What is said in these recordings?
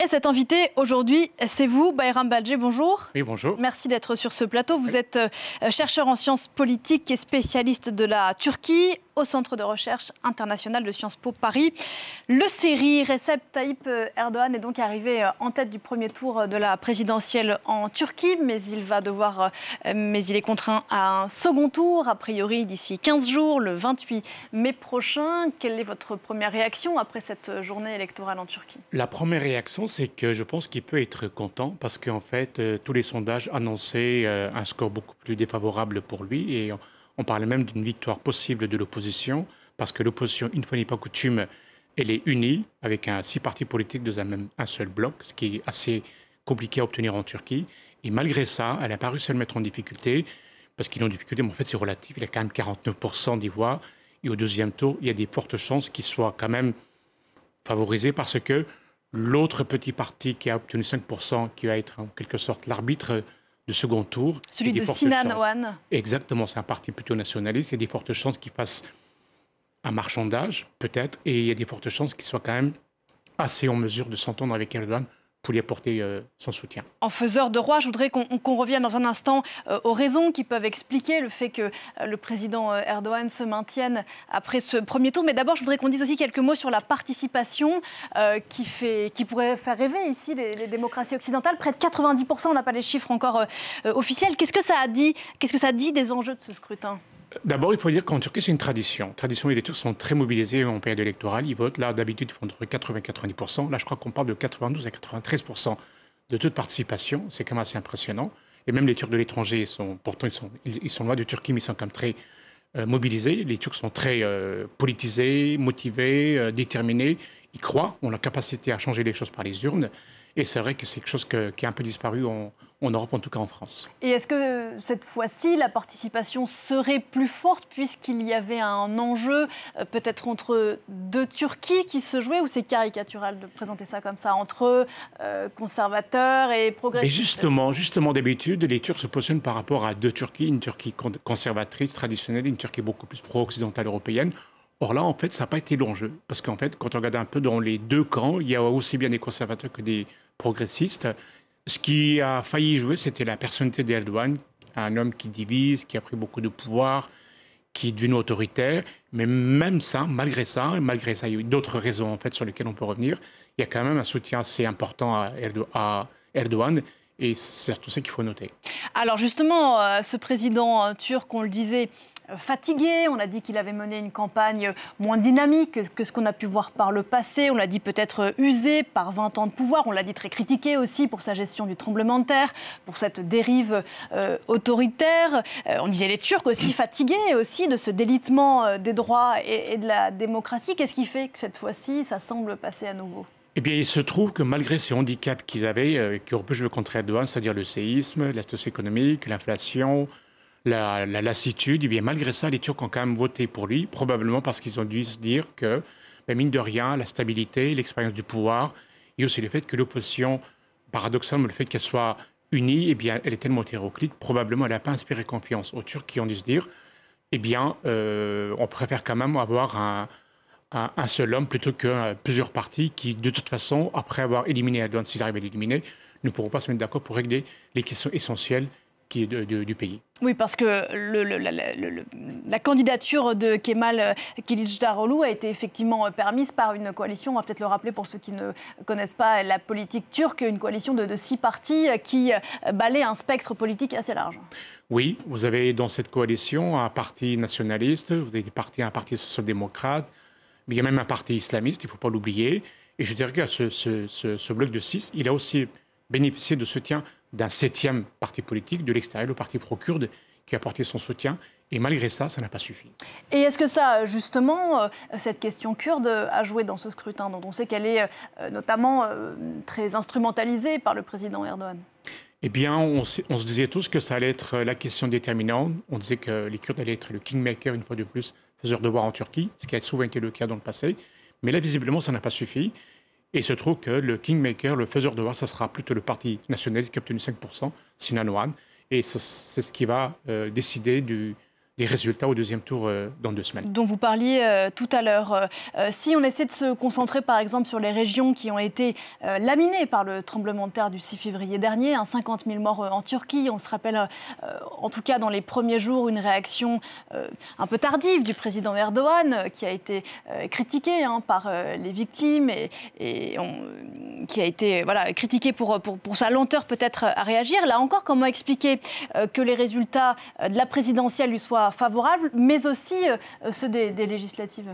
Et cet invité aujourd'hui, c'est vous, Bayram Baldé, bonjour. Oui, bonjour. Merci d'être sur ce plateau. Vous êtes chercheur en sciences politiques et spécialiste de la Turquie au Centre de recherche international de Sciences Po Paris. Le Syrie, Recep Tayyip Erdogan est donc arrivé en tête du premier tour de la présidentielle en Turquie, mais il est contraint à un second tour, a priori d'ici 15 jours, le 28 mai prochain. Quelle est votre première réaction après cette journée électorale en Turquie? La première réaction, c'est que je pense qu'il peut être content parce qu'en fait, tous les sondages annonçaient un score beaucoup plus défavorable pour lui et on parlait même d'une victoire possible de l'opposition parce que l'opposition, une fois n'est pas coutume, elle est unie avec 6 partis politiques dans un seul bloc, ce qui est assez compliqué à obtenir en Turquie. Et malgré ça, elle n'a pas réussi à le mettre en difficulté parce qu'il est en difficulté, mais en fait c'est relatif, il a quand même 49% des voix et au deuxième tour, il y a des fortes chances qu'il soit quand même favorisé parce que l'autre petit parti qui a obtenu 5%, qui va être en quelque sorte l'arbitre de second tour. Celui de Sinan Oğan. Exactement, c'est un parti plutôt nationaliste. Il y a des fortes chances qu'il fasse un marchandage, peut-être, et il y a des fortes chances qu'il soit quand même assez en mesure de s'entendre avec Erdogan pour lui apporter son soutien. En faiseur de roi, je voudrais qu'on revienne dans un instant aux raisons qui peuvent expliquer le fait que le président Erdogan se maintienne après ce premier tour. Mais d'abord, je voudrais qu'on dise aussi quelques mots sur la participation qui pourrait faire rêver ici les démocraties occidentales. Près de 90%, on n'a pas les chiffres encore officiels. Qu'est-ce que ça a dit? Qu'est-ce que ça dit des enjeux de ce scrutin? D'abord, il faut dire qu'en Turquie, c'est une tradition. Les Turcs sont très mobilisés en période électorale. Ils votent, là, d'habitude, ils font entre 80 et 90%. Là, je crois qu'on parle de 92 à 93% de taux de participation. C'est quand même assez impressionnant. Et même les Turcs de l'étranger, pourtant, ils sont loin de Turquie, mais ils sont quand même très mobilisés. Les Turcs sont très politisés, motivés, déterminés. Ils croient en la capacité à changer les choses par les urnes. Et c'est vrai que c'est quelque chose qui a un peu disparu en Europe, en tout cas en France. Et est-ce que cette fois-ci, la participation serait plus forte puisqu'il y avait un enjeu peut-être entre deux Turquies qui se jouaient, ou c'est caricatural de présenter ça comme ça, entre conservateurs et progressistes? Et justement, d'habitude, les Turcs se positionnent par rapport à deux Turquies, une Turquie conservatrice, traditionnelle, et une Turquie beaucoup plus pro-occidentale européenne. Or là, en fait, ça n'a pas été l'enjeu. Parce qu'en fait, quand on regarde un peu dans les deux camps, il y a aussi bien des conservateurs que des progressistes. Ce qui a failli jouer, c'était la personnalité d'Erdogan, un homme qui divise, qui a pris beaucoup de pouvoir, qui est devenu autoritaire. Mais même ça, malgré ça, il y a eu d'autres raisons en fait, sur lesquelles on peut revenir. Il y a quand même un soutien assez important à Erdogan. Et c'est surtout ça qu'il faut noter. Alors justement, ce président turc, on le disait, fatigué, on a dit qu'il avait mené une campagne moins dynamique que ce qu'on a pu voir par le passé, on l'a dit peut-être usé par 20 ans de pouvoir, on l'a dit très critiqué aussi pour sa gestion du tremblement de terre, pour cette dérive autoritaire. On disait les Turcs aussi fatigués aussi de ce délitement des droits et de la démocratie. Qu'est-ce qui fait que cette fois-ci, ça semble passer à nouveau? Eh bien, il se trouve que malgré ces handicaps qu'ils avaient, qui auraient pu jouer contre Erdogan, c'est-à-dire le séisme, la situation économique, l'inflation, la lassitude, eh bien, malgré ça, les Turcs ont quand même voté pour lui, probablement parce qu'ils ont dû se dire que, ben, mine de rien, la stabilité, l'expérience du pouvoir, et aussi le fait que l'opposition, paradoxalement, le fait qu'elle soit unie, eh bien, elle est tellement hétéroclite, probablement elle n'a pas inspiré confiance aux Turcs qui ont dû se dire, eh bien, on préfère quand même avoir un seul homme plutôt que plusieurs partis qui, de toute façon, après avoir éliminé Erdogan, s'ils arrivent à l'éliminer, ne pourront pas se mettre d'accord pour régler les questions essentielles du pays. Oui, parce que la candidature de Kemal Kılıçdaroğlu a été effectivement permise par une coalition, on va peut-être le rappeler pour ceux qui ne connaissent pas la politique turque, une coalition de 6 partis qui balaie un spectre politique assez large. Oui, vous avez dans cette coalition un parti nationaliste, vous avez un parti social-démocrate, mais il y a même un parti islamiste, il ne faut pas l'oublier. Et je dirais que ce bloc de 6, il a aussi bénéficié de soutien d'un 7e parti politique de l'extérieur, le parti pro-kurde, qui a apporté son soutien. Et malgré ça, ça n'a pas suffi. Et est-ce que ça, justement, cette question kurde a joué dans ce scrutin, dont on sait qu'elle est notamment très instrumentalisée par le président Erdogan? Eh bien, on se disait tous que ça allait être la question déterminante. On disait que les Kurdes allaient être le kingmaker, une fois de plus, faiseur de voir en Turquie, ce qui a souvent été le cas dans le passé. Mais là, visiblement, ça n'a pas suffi. Et il se trouve que le kingmaker, le faiseur de voir, ça sera plutôt le parti nationaliste qui a obtenu 5%, Sinan Oğan. Et c'est ce qui va décider des résultats au deuxième tour dans 2 semaines. Dont vous parliez tout à l'heure. Si on essaie de se concentrer par exemple sur les régions qui ont été laminées par le tremblement de terre du 6 février dernier, 50 000 morts en Turquie, on se rappelle en tout cas dans les premiers jours une réaction un peu tardive du président Erdogan qui a été critiqué par les victimes et qui a été critiqué pour sa lenteur peut-être à réagir. Là encore, comment expliquer que les résultats de la présidentielle lui soient favorables, mais aussi ceux des législatives?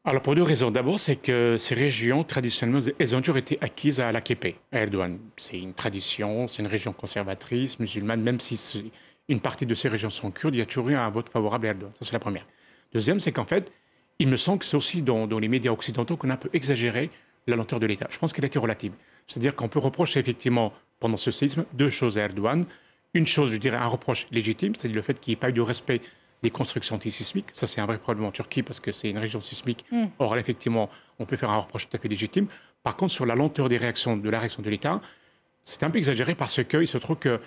Alors pour 2 raisons. D'abord, c'est que ces régions, traditionnellement, elles ont toujours été acquises à l'AKP, à Erdogan. C'est une tradition, c'est une région conservatrice, musulmane, même si une partie de ces régions sont kurdes, il y a toujours eu un vote favorable à Erdogan. Ça, c'est la première. Deuxième, c'est qu'en fait, il me semble que c'est aussi dans les médias occidentaux qu'on a un peu exagéré la lenteur de l'État. Je pense qu'elle a été relative. C'est-à-dire qu'on peut reprocher effectivement, pendant ce séisme, 2 choses à Erdogan. Une chose, je dirais, un reproche légitime, c'est-à-dire le fait qu'il n'y ait pas eu de respect des constructions antisismiques. Ça, c'est un vrai problème en Turquie parce que c'est une région sismique. Or, effectivement, on peut faire un reproche tout à fait légitime. Par contre, sur la lenteur de la réaction de l'État, c'est un peu exagéré parce qu'il se trouve que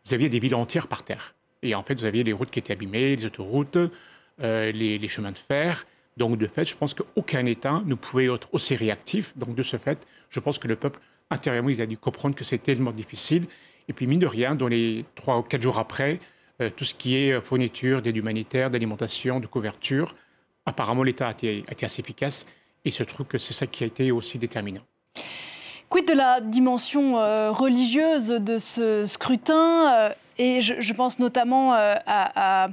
vous aviez des villes entières par terre. Et en fait, vous aviez les routes qui étaient abîmées, les autoroutes, les chemins de fer. Donc, de fait, je pense qu'aucun État ne pouvait être aussi réactif. Donc, de ce fait, je pense que le peuple, intérieurement, il a dû comprendre que c'était tellement difficile. Et puis, mine de rien, dans les 3 ou 4 jours après, tout ce qui est fourniture, d'aide humanitaire, d'alimentation, de couverture, apparemment, l'État a été assez efficace. Et il se trouve que c'est ça qui a été aussi déterminant. Quid de la dimension religieuse de ce scrutin et je pense notamment à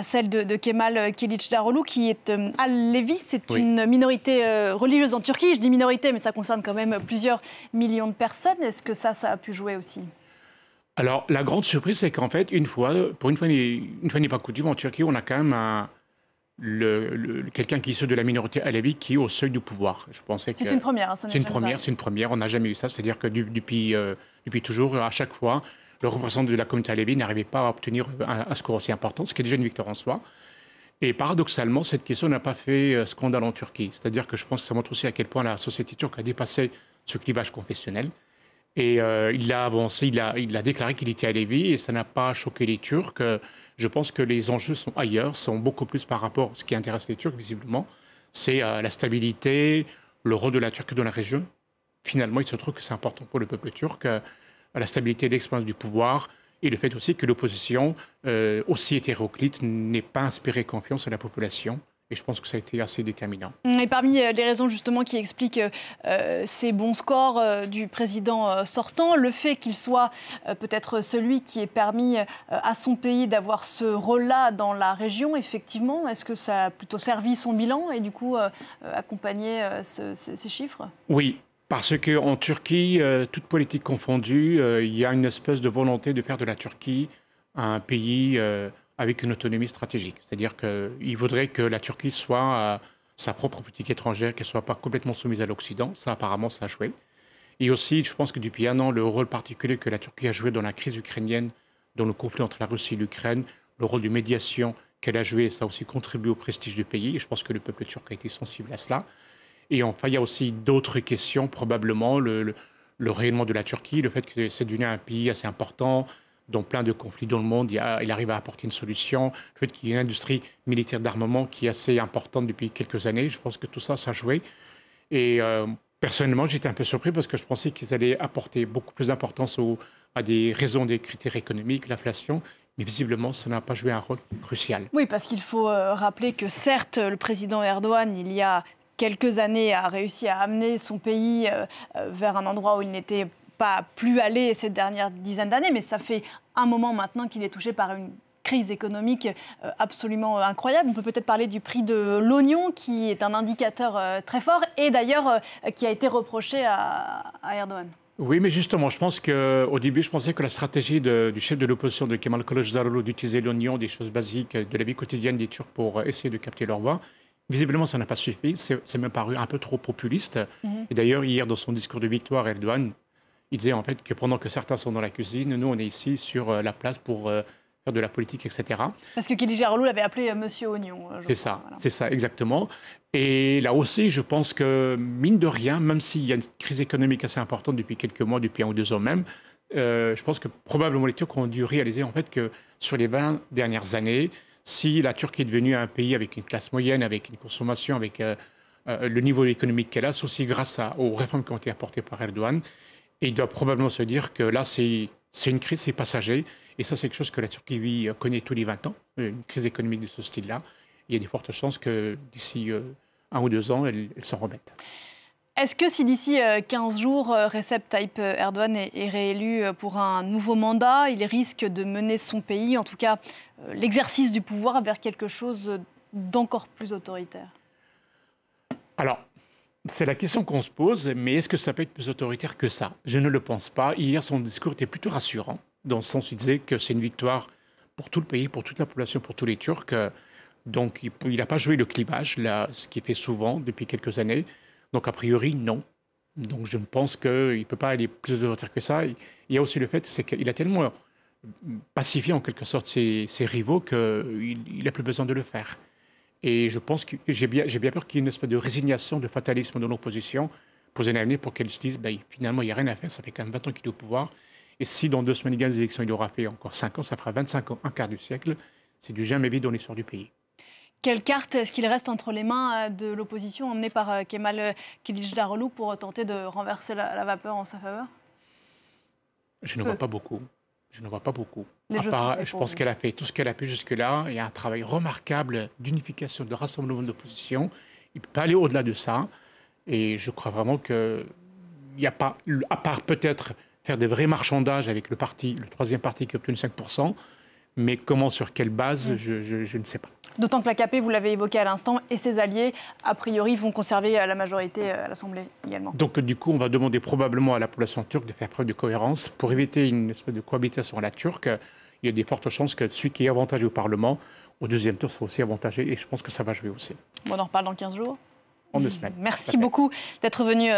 celle de Kemal Kılıçdaroğlu, qui est Alevi. C'est une minorité religieuse en Turquie. Je dis minorité, mais ça concerne quand même plusieurs millions de personnes. Est-ce que ça a pu jouer aussi? Alors, la grande surprise, c'est qu'en fait, une fois n'est pas coutume, en Turquie, on a quand même quelqu'un qui est issu de la minorité alevi qui est au seuil du pouvoir. Je pensais que c'est une première. C'est une première. On n'a jamais eu ça. C'est-à-dire que depuis toujours, à chaque fois, le représentant de la communauté alevi n'arrivait pas à obtenir un score aussi important, ce qui est déjà une victoire en soi. Et paradoxalement, cette question n'a pas fait scandale en Turquie. C'est-à-dire que je pense que ça montre aussi à quel point la société turque a dépassé ce clivage confessionnel. Et il a avancé, il a déclaré qu'il était alevi et ça n'a pas choqué les Turcs. Je pense que les enjeux sont ailleurs, sont beaucoup plus par rapport à ce qui intéresse les Turcs, visiblement. C'est la stabilité, le rôle de la Turquie dans la région. Finalement, il se trouve que c'est important pour le peuple turc, la stabilité et l'expérience du pouvoir, et le fait aussi que l'opposition, aussi hétéroclite, n'ait pas inspiré confiance à la population. Et je pense que ça a été assez déterminant. Et parmi les raisons justement qui expliquent ces bons scores du président sortant, le fait qu'il soit peut-être celui qui ait permis à son pays d'avoir ce rôle-là dans la région, effectivement, est-ce que ça a plutôt servi son bilan et du coup accompagné ces chiffres? Oui, parce qu'en Turquie, toute politique confondue, il y a une espèce de volonté de faire de la Turquie un pays avec une autonomie stratégique. C'est-à-dire qu'il voudrait que la Turquie soit sa propre politique étrangère, qu'elle ne soit pas complètement soumise à l'Occident. Ça, apparemment, ça a joué. Et aussi, je pense que depuis 1 an, le rôle particulier que la Turquie a joué dans la crise ukrainienne, dans le conflit entre la Russie et l'Ukraine, le rôle de médiation qu'elle a joué, ça a aussi contribué au prestige du pays. Et je pense que le peuple turc a été sensible à cela. Et enfin, il y a aussi d'autres questions, probablement le rayonnement de la Turquie, le fait que c'est devenu un pays assez important, dans plein de conflits dans le monde, il arrive à apporter une solution. Le fait qu'il y ait une industrie militaire d'armement qui est assez importante depuis quelques années, je pense que tout ça, ça a joué. Et personnellement, j'étais un peu surpris parce que je pensais qu'ils allaient apporter beaucoup plus d'importance à des raisons des critères économiques, l'inflation. Mais visiblement, ça n'a pas joué un rôle crucial. Oui, parce qu'il faut rappeler que certes, le président Erdogan, il y a quelques années, a réussi à amener son pays vers un endroit où il n'était pas plus allé ces dernières dizaines d'années, mais ça fait un moment maintenant qu'il est touché par une crise économique absolument incroyable. On peut peut-être parler du prix de l'oignon, qui est un indicateur très fort, et d'ailleurs qui a été reproché à Erdogan. Oui, mais justement, je pense qu'au début, je pensais que la stratégie du chef de l'opposition, de Kemal Kılıçdaroğlu, d'utiliser l'oignon, des choses basiques de la vie quotidienne des Turcs pour essayer de capter leur voix, visiblement, ça n'a pas suffi. C'est même paru un peu trop populiste. Et d'ailleurs, hier, dans son discours de victoire, Erdogan, il disait en fait que pendant que certains sont dans la cuisine, nous, on est ici sur la place pour faire de la politique, etc. Parce que Kılıçdaroğlu l'avait appelé Monsieur Oignon. C'est ça, voilà. C'est ça, exactement. Et là aussi, je pense que, mine de rien, même s'il y a une crise économique assez importante depuis quelques mois, depuis 1 ou 2 ans même, je pense que probablement les Turcs ont dû réaliser en fait que sur les 20 dernières années, Si la Turquie est devenue un pays avec une classe moyenne, avec une consommation, avec le niveau économique qu'elle a, c'est aussi grâce aux réformes qui ont été apportées par Erdogan. Et il doit probablement se dire que là, c'est une crise, c'est passager. Et ça, c'est quelque chose que la Turquie connaît tous les 20 ans, une crise économique de ce style-là. Il y a des fortes chances que d'ici 1 ou 2 ans, elle s'en remette. Est-ce que si d'ici 15 jours, Recep Tayyip Erdogan est réélu pour un nouveau mandat, il risque de mener son pays, en tout cas l'exercice du pouvoir, vers quelque chose d'encore plus autoritaire? Alors, c'est la question qu'on se pose, mais est-ce que ça peut être plus autoritaire que ça? Je ne le pense pas. Hier, son discours était plutôt rassurant, dans le sens où il disait que c'est une victoire pour tout le pays, pour toute la population, pour tous les Turcs. Donc, il n'a pas joué le clivage, là, ce qu'il fait souvent depuis quelques années. Donc, a priori, non. Donc, je pense qu'il ne peut pas aller plus autoritaire que ça. Il y a aussi le fait qu'il a tellement pacifié, en quelque sorte, ses rivaux qu'il n'a plus besoin de le faire. Et je pense que j'ai bien peur qu'il y ait une espèce de résignation, de fatalisme de l'opposition pour les années à venir, pour qu'elle se dise finalement, il n'y a rien à faire, ça fait quand même 20 ans qu'il est au pouvoir. Et si dans 2 semaines, il gagne les élections, il aura fait encore 5 ans, ça fera 25 ans, un quart du siècle. C'est du jamais vu dans l'histoire du pays. Quelle carte est-ce qu'il reste entre les mains de l'opposition emmenée par Kemal Kılıçdaroğlu pour tenter de renverser la vapeur en sa faveur? Je ne vois pas beaucoup. Je ne vois pas beaucoup. Je pense qu'elle a fait tout ce qu'elle a pu jusque-là. Il y a un travail remarquable d'unification, de rassemblement de l'opposition. Il ne peut pas aller au-delà de ça. Et je crois vraiment qu'il n'y a pas, à part peut-être faire des vrais marchandages avec le troisième parti qui a obtenu 5%, mais comment, sur quelle base, je ne sais pas. D'autant que l'AKP, vous l'avez évoqué à l'instant, et ses alliés, a priori, vont conserver la majorité à l'Assemblée également. Donc, du coup, on va demander probablement à la population turque de faire preuve de cohérence pour éviter une espèce de cohabitation à la turque. Il y a des fortes chances que celui qui est avantagé au Parlement, au deuxième tour, soit aussi avantagé, et je pense que ça va jouer aussi. Bon, on en reparle dans 15 jours. En 2 semaines. Merci beaucoup d'être venu